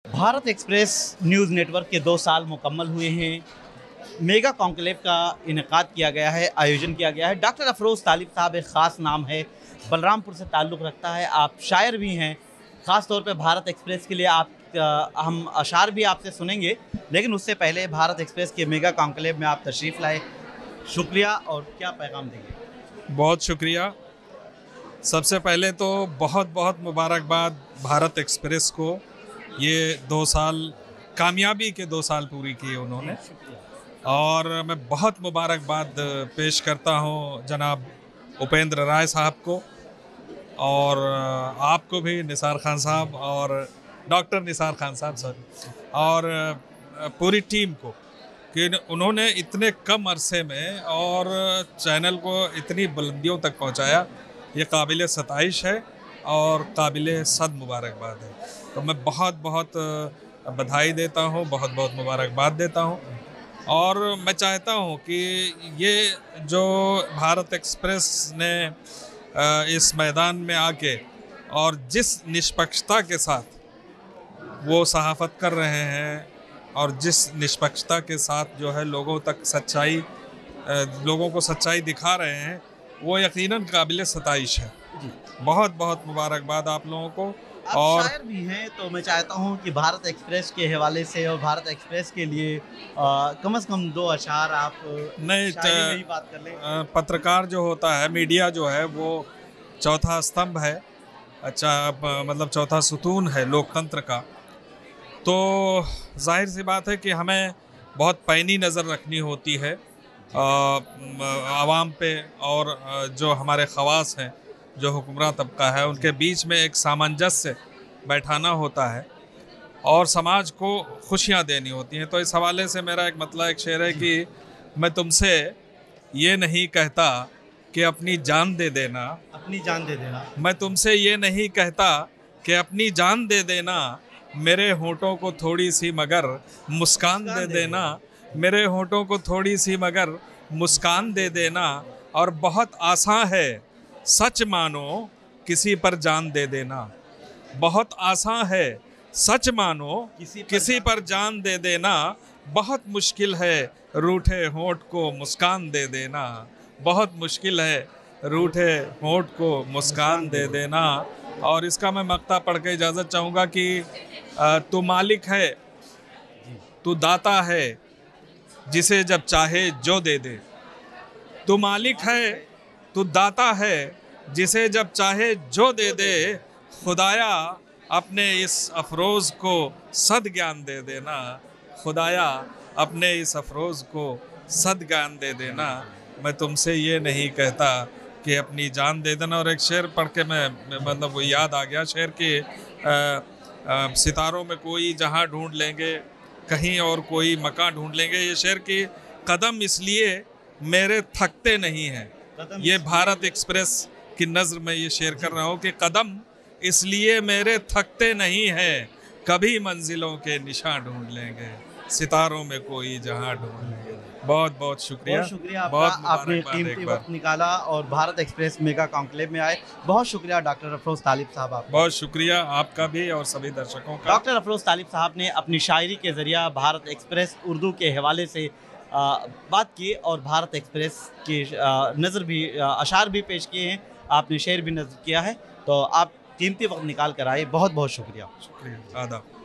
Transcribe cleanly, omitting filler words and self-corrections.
Bharat express news network के 2 साल मुकम्मल हुए हैं। मेगा कॉन्क्लेव का इनेकाद किया गया है, आयोजन किया गया है। डॉक्टर अफरोज़ तालिब साहब एक ख़ास नाम है, बलरामपुर से ताल्लुक़ रखता है। आप शायर भी हैं, ख़ास तौर पे भारत एक्सप्रेस के लिए हम अशार भी आपसे सुनेंगे, लेकिन उससे पहले भारत एक्सप्रेस के मेगा कॉन्क्लेव में आप तशरीफ़ लाए, शुक्रिया। और क्या पैगाम देंगे? बहुत शुक्रिया। सबसे पहले तो बहुत बहुत मुबारकबाद भारत एक्सप्रेस को, ये 2 साल कामयाबी के 2 साल पूरी किए उन्होंने। और मैं बहुत मुबारकबाद पेश करता हूँ जनाब उपेंद्र राय साहब को, और आपको भी, निसार खान साहब और डॉक्टर निसार खान साहब सॉरी, और पूरी टीम को, कि उन्होंने इतने कम अरसे में और चैनल को इतनी बुलंदियों तक पहुंचाया। ये काबिल सताइश है और काबिल सद मुबारकबाद है। तो मैं बहुत बहुत बधाई देता हूँ, बहुत बहुत मुबारकबाद देता हूँ। और मैं चाहता हूँ कि ये जो भारत एक्सप्रेस ने इस मैदान में आके और जिस निष्पक्षता के साथ वो सहाफ़त कर रहे हैं और जिस निष्पक्षता के साथ जो है लोगों तक सच्चाई, लोगों को सच्चाई दिखा रहे हैं, वो यकीनन काबिल सताइश है। बहुत बहुत मुबारकबाद आप लोगों को। और शायर भी हैं, तो मैं चाहता हूं कि भारत एक्सप्रेस के हवाले से और भारत एक्सप्रेस के लिए कम से कम 2 अशार आप शायरी में ही बात कर लें। पत्रकार जो होता है, मीडिया जो है, वो चौथा स्तंभ है, मतलब चौथा सुतून है लोकतंत्र का। तो जाहिर सी बात है कि हमें बहुत पैनी नज़र रखनी होती है आवाम पे, और जो हमारे ख़वास हैं, जो हुक्मरान तबका है, उनके बीच में एक सामंजस्य बैठाना होता है और समाज को खुशियाँ देनी होती हैं। तो इस हवाले से मेरा एक एक शेर है कि मैं तुमसे ये नहीं कहता कि अपनी जान दे देना, अपनी जान दे देना। मैं तुमसे ये नहीं कहता कि अपनी जान दे देना, मेरे होठों को थोड़ी सी मगर मुस्कान दे देना, मेरे होठों को थोड़ी सी मगर मुस्कान दे देना। और बहुत आसान है सच मानो किसी पर जान दे देना, बहुत आसान है सच मानो किसी पर जान दे देना, बहुत मुश्किल है रूठे होठ को मुस्कान दे देना, बहुत मुश्किल है रूठे होठ को मुस्कान दे देना। और इसका मैं मक्ता पढ़ के इजाज़त चाहूँगा कि तू मालिक है, तू दाता है, जिसे जब चाहे जो दे दे। तू मालिक है, तू दाता है, जिसे जब चाहे जो दे दे। खुदाया अपने इस अफरोज़ को सद ज्ञान दे देना, खुदाया अपने इस अफरोज़ को सद ज्ञान दे देना, मैं तुमसे ये नहीं कहता कि अपनी जान दे देना। और एक शेर पढ़ के मैं मतलब वो याद आ गया शेर कि सितारों में कोई जहां ढूंढ लेंगे, कहीं और कोई मकान ढूंढ लेंगे। ये शेर की कदम इसलिए मेरे थकते नहीं हैं, ये भारत एक्सप्रेस की नज़र में ये शेर कर रहा हूँ कि कदम इसलिए मेरे थकते नहीं हैं, कभी मंजिलों के निशान ढूंढ लेंगे, सितारों में कोई जहां ढूंढ लेंगे। बहुत बहुत शुक्रिया, बहुत शुक्रिया आपका, आपने कीमती वक्त निकाला और भारत एक्सप्रेस मेगा कॉन्क्लेव में आए। बहुत शुक्रिया डॉक्टर अफरोज़ तालिब साहब, आपका बहुत शुक्रिया आपका भी और सभी दर्शकों का। डॉक्टर अफरोज़ तालिब साहब ने अपनी शायरी के ज़रिया भारत एक्सप्रेस उर्दू के हवाले से बात की और भारत एक्सप्रेस की नज़र भी, अशार भी पेश किए हैं, आपने शेर भी नज़र किया है। तो आप कीमती वक्त निकाल कर आए, बहुत बहुत शुक्रिया। शुक्रिया, आदाब।